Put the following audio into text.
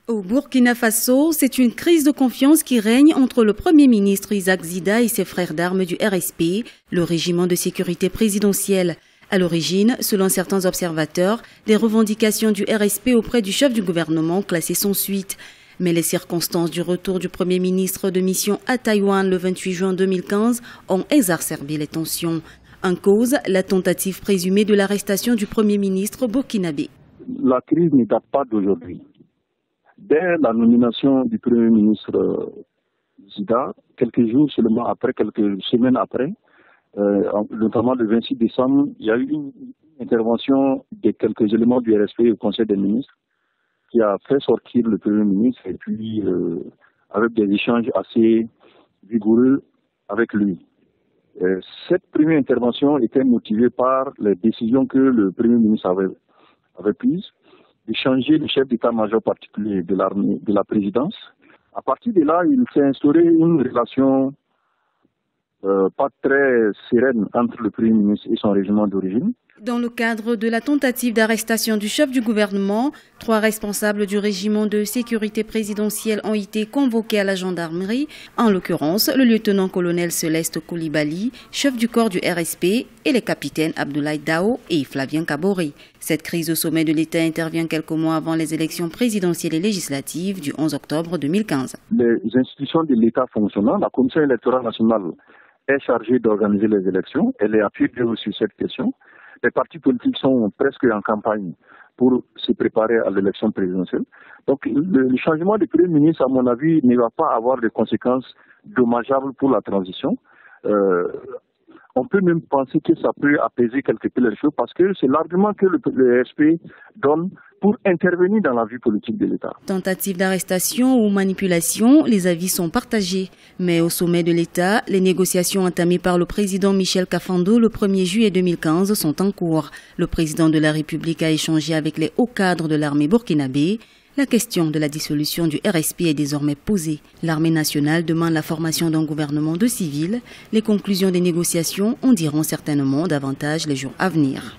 Au Burkina Faso, c'est une crise de confiance qui règne entre le Premier ministre Isaac Zida et ses frères d'armes du RSP, le régiment de sécurité présidentielle. À l'origine, selon certains observateurs, les revendications du RSP auprès du chef du gouvernement classées sans suite. Mais les circonstances du retour du Premier ministre de mission à Taïwan le 28 juin 2015 ont exacerbé les tensions. En cause, la tentative présumée de l'arrestation du Premier ministre burkinabé. La crise ne date pas d'aujourd'hui. Dès la nomination du Premier ministre Zida, quelques jours seulement après, quelques semaines après, notamment le 26 décembre, il y a eu une intervention de quelques éléments du RSP au Conseil des ministres qui a fait sortir le Premier ministre et puis avec des échanges assez vigoureux avec lui. Cette première intervention était motivée par les décisions que le Premier ministre avait prises de changer le chef d'état-major particulier de l'armée, de la présidence. À partir de là, il s'est instauré une relation pas très sereine entre le Premier ministre et son régiment d'origine. Dans le cadre de la tentative d'arrestation du chef du gouvernement, 3 responsables du régiment de sécurité présidentielle ont été convoqués à la gendarmerie, en l'occurrence le lieutenant-colonel Céleste Koulibaly, chef du corps du RSP, et les capitaines Abdoulaye Dao et Flavien Kabori. Cette crise au sommet de l'État intervient quelques mois avant les élections présidentielles et législatives du 11 octobre 2015. Les institutions de l'État fonctionnant, la Commission électorale nationale est chargée d'organiser les élections. Elle est appuyée sur cette question. Les partis politiques sont presque en campagne pour se préparer à l'élection présidentielle. Donc le changement de Premier ministre, à mon avis, ne va pas avoir de conséquences dommageables pour la transition. On peut même penser que ça peut apaiser quelque peu les choses parce que c'est l'argument que le RSP donne pour intervenir dans la vie politique de l'État. Tentative d'arrestation ou manipulation, les avis sont partagés. Mais au sommet de l'État, les négociations entamées par le président Michel Kafando le 1er juillet 2015 sont en cours. Le président de la République a échangé avec les hauts cadres de l'armée burkinabé. La question de la dissolution du RSP est désormais posée. L'armée nationale demande la formation d'un gouvernement de civils. Les conclusions des négociations en diront certainement davantage les jours à venir.